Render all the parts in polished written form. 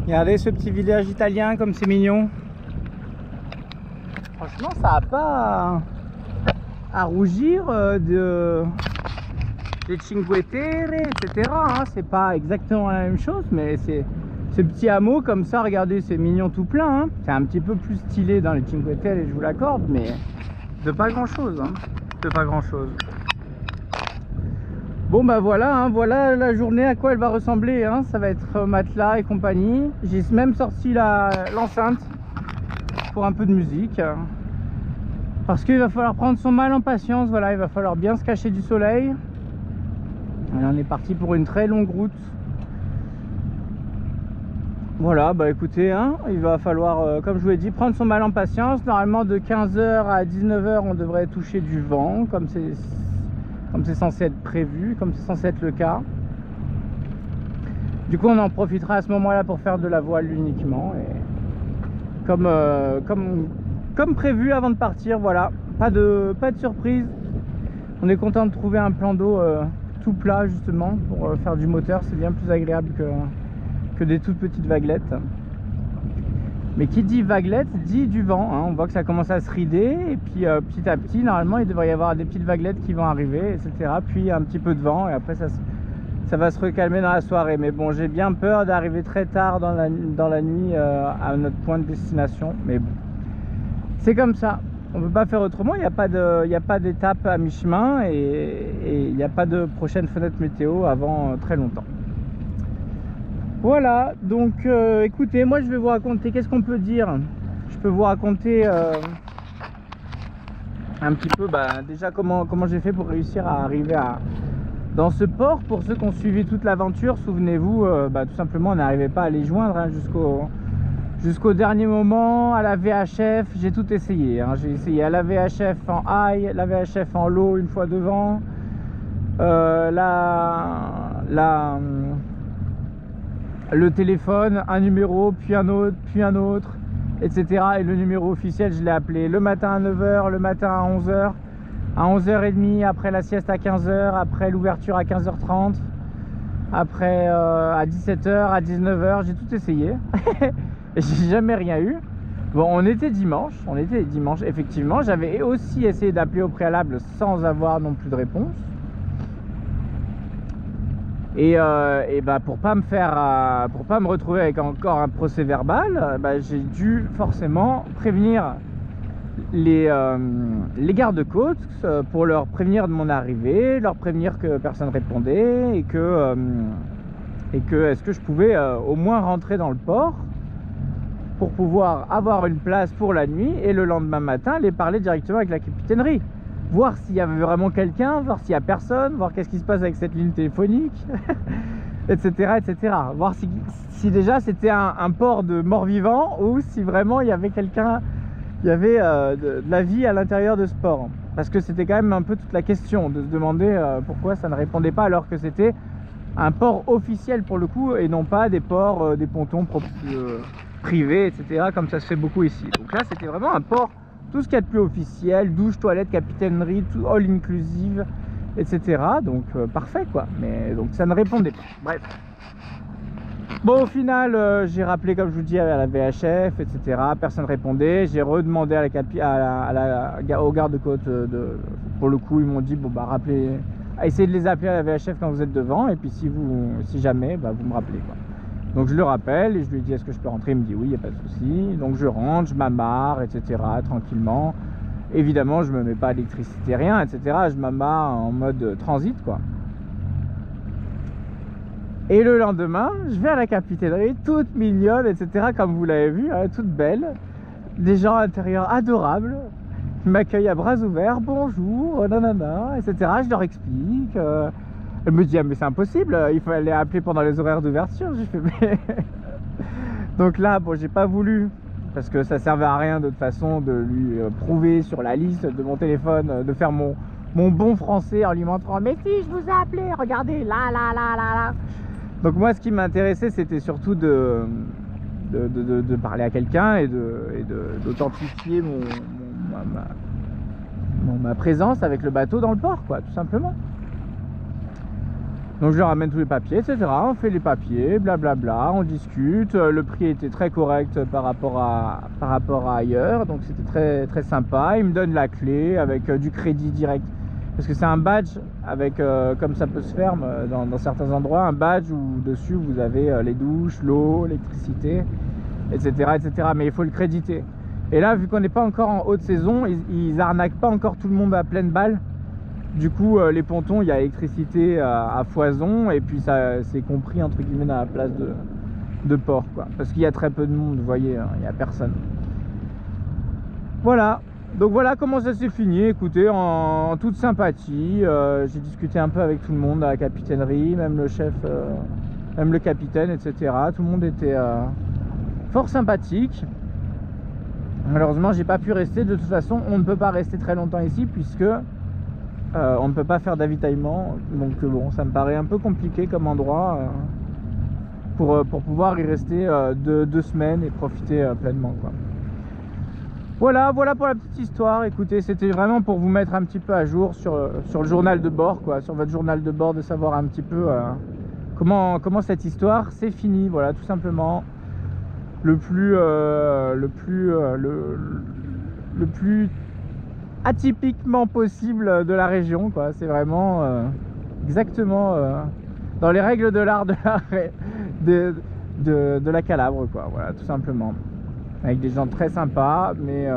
Regardez ce petit village italien comme c'est mignon. Franchement, ça n'a pas à rougir des Cinque Terre, etc. Hein. C'est pas exactement la même chose, mais c'est ce petit hameau comme ça, regardez, c'est mignon tout plein. Hein. C'est un petit peu plus stylé dans les Cinque Terre, je vous l'accorde, mais de pas grand chose. Hein. De pas grand chose. Bon bah voilà, hein, voilà la journée à quoi elle va ressembler. Hein. Ça va être matelas et compagnie. J'ai même sorti l'enceinte pour un peu de musique. Parce qu'il va falloir prendre son mal en patience. Voilà, il va falloir bien se cacher du soleil. Et on est parti pour une très longue route. Voilà, bah écoutez, hein, il va falloir, comme je vous l'ai dit, prendre son mal en patience. Normalement de 15h à 19h on devrait toucher du vent, comme c'est censé être prévu, comme c'est censé être le cas. Du coup on en profitera à ce moment là pour faire de la voile uniquement. Et comme prévu avant de partir, voilà, pas de surprise. On est content de trouver un plan d'eau tout plat justement pour faire du moteur. C'est bien plus agréable que des toutes petites vaguelettes. Mais qui dit vaguelette dit du vent, hein. On voit que ça commence à se rider et puis petit à petit normalement il devrait y avoir des petites vaguelettes qui vont arriver, etc. Puis un petit peu de vent et après ça va se recalmer dans la soirée. Mais bon, j'ai bien peur d'arriver très tard dans la nuit à notre point de destination, mais bon, c'est comme ça, on peut pas faire autrement. Il n'y a pas d'étape à mi-chemin et il n'y a pas de prochaine fenêtre météo avant très longtemps. Voilà, donc écoutez, moi je vais vous raconter, qu'est-ce qu'on peut dire? Je peux vous raconter un petit peu déjà comment j'ai fait pour réussir à arriver dans ce port. Pour ceux qui ont suivi toute l'aventure, souvenez-vous, tout simplement on n'arrivait pas à les joindre hein, jusqu'au dernier moment. À la VHF, j'ai tout essayé, hein. J'ai essayé à la VHF en high, la VHF en low une fois devant, le téléphone, un numéro, puis un autre, etc. Et le numéro officiel, je l'ai appelé le matin à 9h, le matin à 11h, à 11h30, après la sieste à 15h, après l'ouverture à 15h30, après à 17h, à 19h, j'ai tout essayé. Et j'ai jamais rien eu. Bon, on était dimanche, effectivement. J'avais aussi essayé d'appeler au préalable sans avoir non plus de réponse. Et pour pas me retrouver avec encore un procès verbal, j'ai dû forcément prévenir les gardes-côtes pour leur prévenir de mon arrivée, leur prévenir que personne répondait et que est-ce que je pouvais au moins rentrer dans le port pour pouvoir avoir une place pour la nuit et le lendemain matin aller parler directement avec la capitainerie. Voir s'il y avait vraiment quelqu'un, voir s'il y a personne, voir qu'est-ce qui se passe avec cette ligne téléphonique, etc., etc. Voir si déjà c'était un port de mort-vivant ou si vraiment il y avait quelqu'un, il y avait de la vie à l'intérieur de ce port. Parce que c'était quand même un peu toute la question de se demander pourquoi ça ne répondait pas alors que c'était un port officiel pour le coup et non pas des ports, des pontons privés, etc. comme ça se fait beaucoup ici. Donc là c'était vraiment un port, tout ce qu'il y a de plus officiel, douche, toilette, capitainerie, tout all inclusive, etc. Donc parfait quoi, mais donc ça ne répondait pas. Bref. Bon, au final, j'ai rappelé comme je vous dis à la VHF, etc. Personne ne répondait. J'ai redemandé au garde-côte, pour le coup, ils m'ont dit bon rappelez, essayez de les appeler à la VHF quand vous êtes devant, et puis si jamais, vous me rappelez quoi. Donc je le rappelle et je lui dis est-ce que je peux rentrer, il me dit oui, il n'y a pas de souci. Donc je rentre, je m'amarre, etc. tranquillement. Évidemment je me mets pas d'électricité, rien, etc. Je m'amarre en mode transit quoi. Et le lendemain je vais à la capitainerie, toute mignonne, etc. comme vous l'avez vu, hein, toute belle. Des gens à l'intérieur adorables qui m'accueillent à bras ouverts, bonjour, nanana, etc. Je leur explique. Elle me dit ah mais c'est impossible, il fallait appeler pendant les horaires d'ouverture. J'ai fait mais donc là bon j'ai pas voulu parce que ça servait à rien de toute façon de lui prouver sur la liste de mon téléphone, de faire mon bon français en lui montrant mais si je vous ai appelé, regardez là. Donc moi ce qui m'intéressait c'était surtout de parler à quelqu'un et d'authentifier ma présence avec le bateau dans le port quoi, tout simplement. Donc je leur amène tous les papiers, etc. On fait les papiers, blablabla, on discute. Le prix était très correct par rapport à ailleurs, donc c'était très, très sympa. Ils me donnent la clé avec du crédit direct. Parce que c'est un badge avec, comme ça peut se faire dans certains endroits, un badge où dessus vous avez les douches, l'eau, l'électricité, etc., etc. Mais il faut le créditer. Et là, vu qu'on n'est pas encore en haute saison, ils arnaquent pas encore tout le monde à pleine balle. Du coup, les pontons, il y a électricité à foison, et puis ça c'est compris entre guillemets dans la place de port, quoi. Parce qu'il y a très peu de monde, vous voyez, hein, il n'y a personne. Voilà. Donc voilà comment ça s'est fini. Écoutez, en toute sympathie, j'ai discuté un peu avec tout le monde à la capitainerie, même le chef, même le capitaine, etc. Tout le monde était fort sympathique. Malheureusement, j'ai pas pu rester. De toute façon, on ne peut pas rester très longtemps ici puisque on ne peut pas faire d'avitaillement. Donc bon, ça me paraît un peu compliqué comme endroit pour pouvoir y rester 2 semaines et profiter pleinement, quoi. Voilà pour la petite histoire. Écoutez, c'était vraiment pour vous mettre un petit peu à jour sur le journal de bord, quoi, sur votre journal de bord, de savoir un petit peu comment cette histoire s'est finie. Voilà, tout simplement. Le plus atypiquement possible de la région, quoi. C'est vraiment exactement dans les règles de l'art de la Calabre, quoi. Voilà, tout simplement. Avec des gens très sympas, mais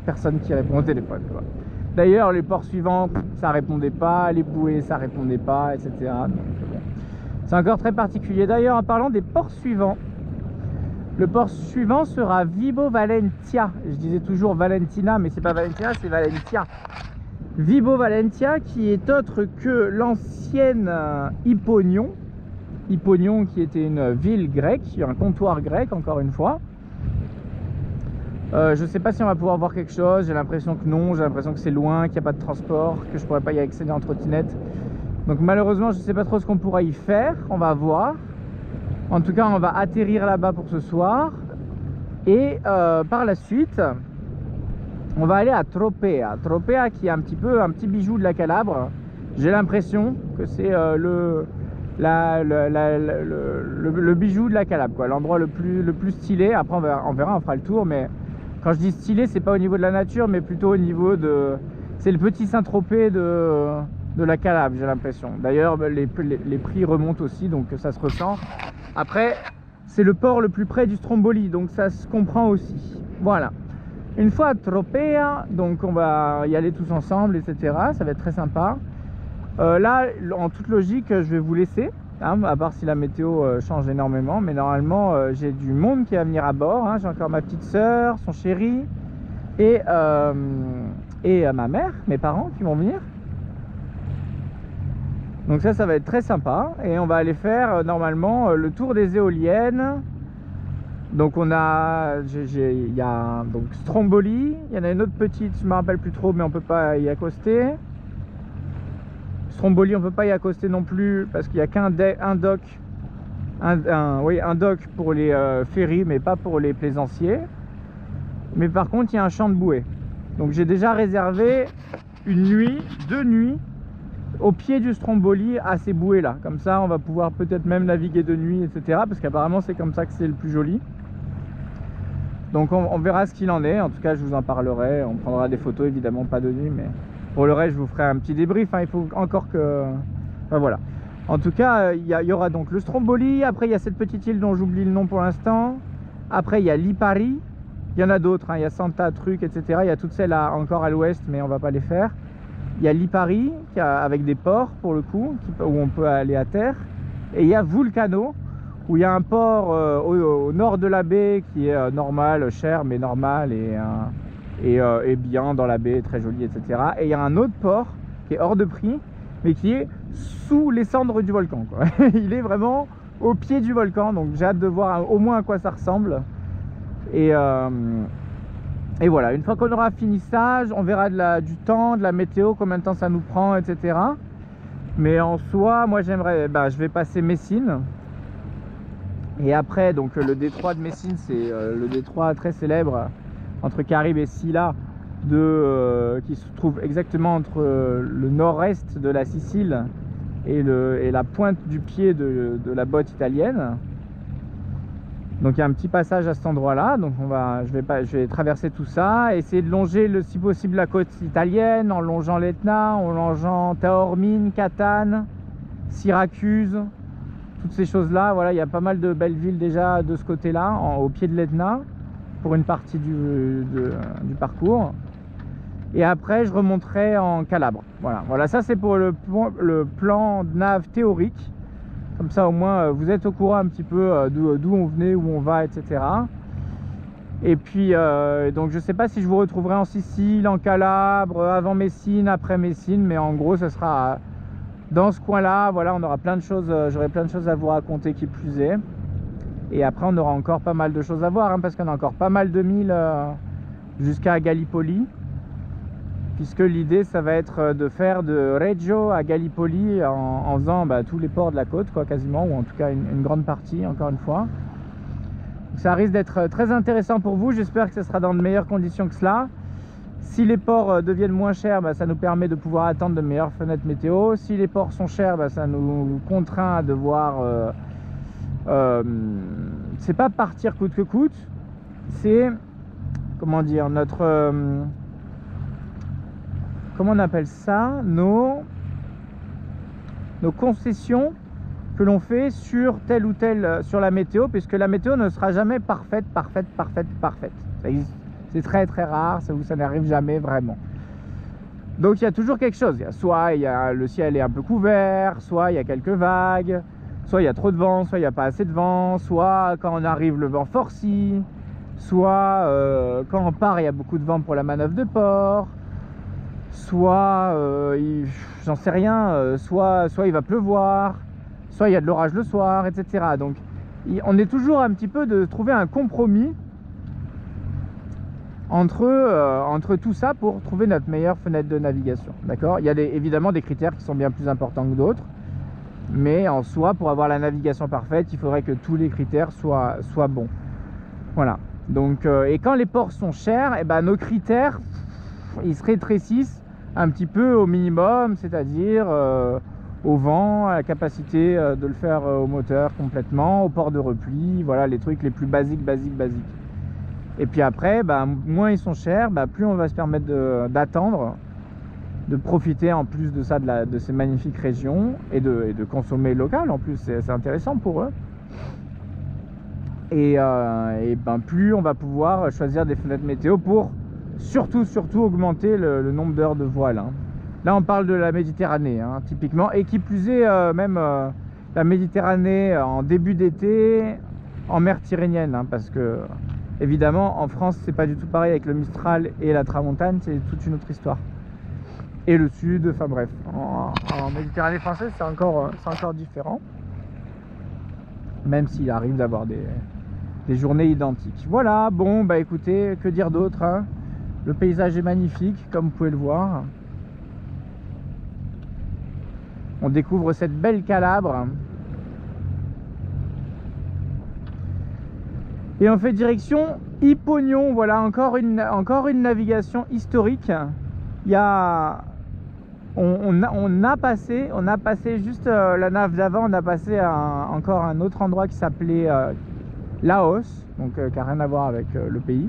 personne qui répond au téléphone, quoi. D'ailleurs, les ports suivants, ça répondait pas, les bouées, ça répondait pas, etc. Donc, bon. C'est encore très particulier. D'ailleurs, en parlant des ports suivants, le port suivant sera Vibo Valentia. Je disais toujours Valentina, mais c'est pas Valentina, c'est Valentia. Vibo Valentia, qui est autre que l'ancienne Hipponion. Hipponion, qui était une ville grecque, un comptoir grec, encore une fois. Je sais pas si on va pouvoir voir quelque chose. J'ai l'impression que non. J'ai l'impression que c'est loin, qu'il n'y a pas de transport, que je pourrais pas y accéder en trottinette. Donc malheureusement, je sais pas trop ce qu'on pourra y faire. On va voir. En tout cas, on va atterrir là-bas pour ce soir. Et par la suite, on va aller à Tropea. Tropea, qui est un petit bijou de la Calabre. J'ai l'impression que c'est le bijou de la Calabre, quoi. L'endroit le plus stylé. Après, on verra, on fera le tour. Mais quand je dis stylé, c'est pas au niveau de la nature, mais plutôt au niveau de... C'est le petit Saint-Tropez de la Calabre, j'ai l'impression. D'ailleurs, les prix remontent aussi, donc ça se ressent. Après, c'est le port le plus près du Stromboli, donc ça se comprend aussi. Voilà. Une fois à Tropea, donc on va y aller tous ensemble, etc. Ça va être très sympa. Là, en toute logique, je vais vous laisser, hein, à part si la météo change énormément. Mais normalement, j'ai du monde qui va venir à bord, hein. J'ai encore ma petite soeur, son chéri, et ma mère, mes parents qui vont venir. Donc ça va être très sympa. Et on va aller faire normalement le tour des éoliennes. Donc il y a donc Stromboli, il y en a une autre petite, je ne me rappelle plus trop, mais on peut pas y accoster. Stromboli, on peut pas y accoster non plus parce qu'il n'y a qu'un dock, un dock pour les ferries, mais pas pour les plaisanciers. Mais par contre, il y a un champ de bouée. Donc j'ai déjà réservé 2 nuits au pied du Stromboli à ces bouées là. Comme ça, on va pouvoir peut-être même naviguer de nuit, etc. Parce qu'apparemment, c'est comme ça que c'est le plus joli. Donc on verra ce qu'il en est. En tout cas, je vous en parlerai. On prendra des photos, évidemment pas de nuit, mais pour le reste, je vous ferai un petit débrief. Hein. Il faut encore que... Enfin, voilà. En tout cas, il y aura donc le Stromboli. Après, il y a cette petite île dont j'oublie le nom pour l'instant. Après, il y a Lipari. Il y en a d'autres. Hein. Il y a Santa Truc, etc. Il y a toutes celles encore à l'ouest, mais on va pas les faire. Il y a Lipari, avec des ports pour le coup, où on peut aller à terre. Et il y a Vulcano, où il y a un port au nord de la baie qui est normal, cher, mais normal et bien dans la baie, très joli, etc. Et il y a un autre port qui est hors de prix, mais qui est sous les cendres du volcan, quoi. Il est vraiment au pied du volcan, donc j'ai hâte de voir au moins à quoi ça ressemble. Et voilà, une fois qu'on aura fini ça, on verra du temps, de la météo, combien de temps ça nous prend, etc. Mais en soi, moi j'aimerais, je vais passer Messine. Et après, donc le détroit de Messine, c'est le détroit très célèbre entre Caribe et Silla, qui se trouve exactement entre le nord-est de la Sicile et la pointe du pied de la botte italienne. Donc il y a un petit passage à cet endroit-là, donc je vais traverser tout ça, essayer de longer si possible la côte italienne, en longeant l'Etna, en longeant Taormine, Catane, Syracuse, toutes ces choses-là. Voilà, il y a pas mal de belles villes déjà de ce côté-là, au pied de l'Etna, pour une partie du parcours. Et après, je remonterai en Calabre. Voilà, ça c'est pour le plan de nav théorique. Comme ça, au moins, vous êtes au courant un petit peu d'où on venait, où on va, etc. Et puis, donc, je sais pas si je vous retrouverai en Sicile, en Calabre, avant Messine, après Messine, mais en gros, ce sera dans ce coin-là. Voilà, on aura plein de choses, j'aurai plein de choses à vous raconter qui plus est. Et après, on aura encore pas mal de choses à voir, hein, parce qu'on a encore pas mal de milles jusqu'à Gallipoli. Puisque l'idée, ça va être de faire de Reggio à Gallipoli en faisant tous les ports de la côte, quoi, quasiment, ou en tout cas une grande partie, encore une fois. Donc, ça risque d'être très intéressant pour vous. J'espère que ce sera dans de meilleures conditions que cela. Si les ports deviennent moins chers, ça nous permet de pouvoir attendre de meilleures fenêtres météo. Si les ports sont chers, ça nous contraint à devoir... c'est pas partir coûte que coûte, c'est... Comment dire, notre... comment on appelle ça, nos concessions que l'on fait sur telle ou telle, sur la météo, puisque la météo ne sera jamais parfaite. C'est très très rare, ça n'arrive jamais vraiment. Donc il y a toujours quelque chose. Soit le ciel est un peu couvert, soit il y a quelques vagues, soit il y a trop de vent, soit il n'y a pas assez de vent, soit quand on arrive le vent forcit, soit quand on part il y a beaucoup de vent pour la manœuvre de port, soit j'en sais rien, soit il va pleuvoir, soit il y a de l'orage le soir, etc. Donc on est toujours un petit peu de trouver un compromis entre tout ça pour trouver notre meilleure fenêtre de navigation. D'accord? Il y a évidemment des critères qui sont bien plus importants que d'autres, mais en soi, pour avoir la navigation parfaite, il faudrait que tous les critères soient bons. Voilà. Donc, et quand les ports sont chers, nos critères, ils se rétrécissent un petit peu au minimum, c'est-à-dire au vent, à la capacité de le faire au moteur complètement, au port de repli, voilà les trucs les plus basiques. Et puis après, moins ils sont chers, plus on va se permettre d'attendre, de profiter en plus de ça, de ces magnifiques régions, et de consommer local en plus, c'est intéressant pour eux. Et plus on va pouvoir choisir des fenêtres météo pour surtout augmenter le nombre d'heures de voile, hein. Là on parle de la Méditerranée, hein, typiquement, et qui plus est même la Méditerranée en début d'été en mer Tyrrhénienne, hein, parce que évidemment en France c'est pas du tout pareil avec le Mistral et la Tramontane, c'est toute une autre histoire. Et le sud, enfin bref, en Méditerranée française c'est encore différent, même s'il arrive d'avoir des journées identiques. Voilà, bon écoutez, que dire d'autre, hein. Le paysage est magnifique, comme vous pouvez le voir. On découvre cette belle Calabre. Et on fait direction Hipponion. Voilà, encore une navigation historique. Il y a... On a passé juste la nave d'avant, on a passé encore un autre endroit qui s'appelait Laos, donc qui n'a rien à voir avec le pays,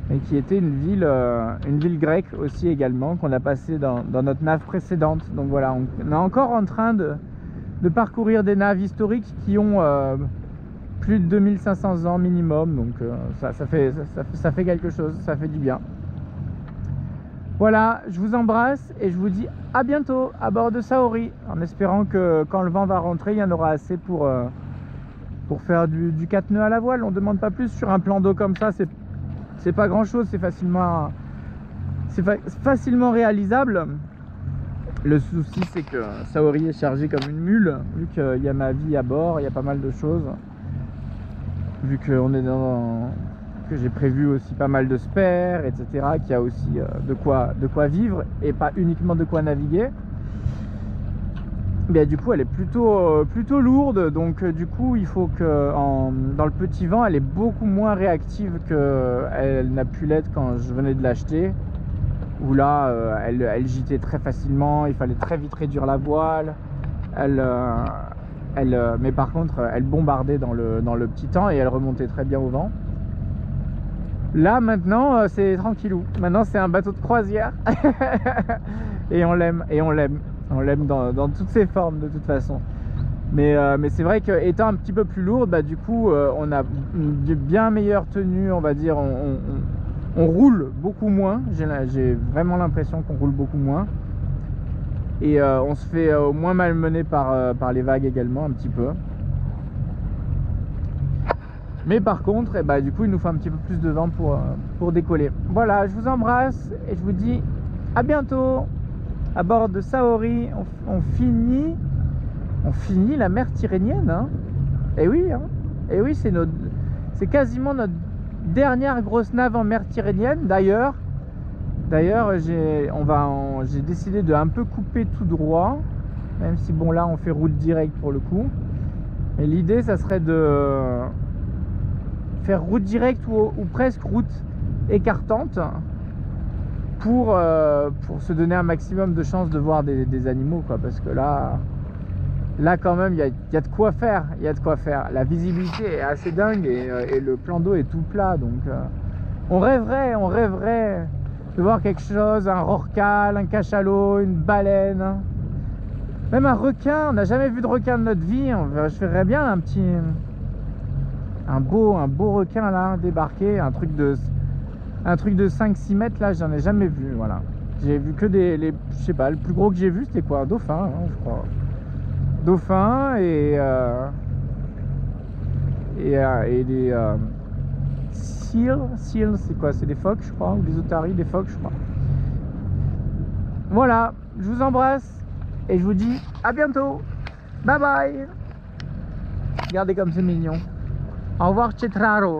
mais qui était une ville grecque aussi également, qu'on a passé dans notre nave précédente. Donc voilà, on est encore en train de parcourir des naves historiques qui ont plus de 2500 ans minimum, donc ça fait quelque chose, ça fait du bien. Voilà, je vous embrasse et je vous dis à bientôt à bord de Saori, en espérant que quand le vent va rentrer, il y en aura assez pour faire du 4 nœuds à la voile. On ne demande pas plus sur un plan d'eau comme ça, c'est pas grand chose, c'est facilement réalisable. Le souci c'est que Saori est chargé comme une mule, vu qu'il y a ma vie à bord, il y a pas mal de choses, vu qu'on est que j'ai prévu aussi pas mal de spares, etc., qu'il y a aussi de quoi vivre et pas uniquement de quoi naviguer. Mais du coup elle est plutôt lourde, donc du coup il faut que dans le petit vent elle est beaucoup moins réactive qu'elle n'a pu l'être quand je venais de l'acheter. où là elle gîtait très facilement, il fallait très vite réduire la voile. Mais par contre elle bombardait dans le petit temps et elle remontait très bien au vent. Là maintenant c'est tranquillou, maintenant c'est un bateau de croisière et on l'aime dans toutes ses formes de toute façon. Mais c'est vrai que étant un petit peu plus lourde, bah, du coup on a une bien meilleure tenue, on va dire, on roule beaucoup moins, j'ai vraiment l'impression qu'on roule beaucoup moins. Et on se fait moins malmener par les vagues également un petit peu. Mais par contre, et bah, du coup il nous faut un petit peu plus de vent pour décoller. Voilà, je vous embrasse et je vous dis à bientôt à bord de Saori. On finit la mer Tyrrhénienne, hein. Et oui, hein. Et oui, c'est quasiment notre dernière grosse nave en mer Tyrrhénienne. D'ailleurs j'ai décidé de un peu couper tout droit, même si bon là on fait route directe pour le coup. Et l'idée ça serait de faire route directe ou presque route écartante pour se donner un maximum de chances de voir des animaux, quoi, parce que là quand même il y a de quoi faire, la visibilité est assez dingue et le plan d'eau est tout plat, donc on rêverait de voir quelque chose, un rorqual, un cachalot, une baleine, même un requin. On n'a jamais vu de requin de notre vie. Je ferais bien un beau requin là débarquer, un truc de 5-6 mètres là, j'en ai jamais vu. Voilà, j'ai vu que je sais pas, le plus gros que j'ai vu c'était quoi, un dauphin, hein, je crois. Dauphin et des seals, c'est quoi, c'est des phoques je crois, ou des otaries, des phoques je crois. Voilà, je vous embrasse et je vous dis à bientôt, bye bye. Regardez comme c'est mignon. Au revoir, Cetraro.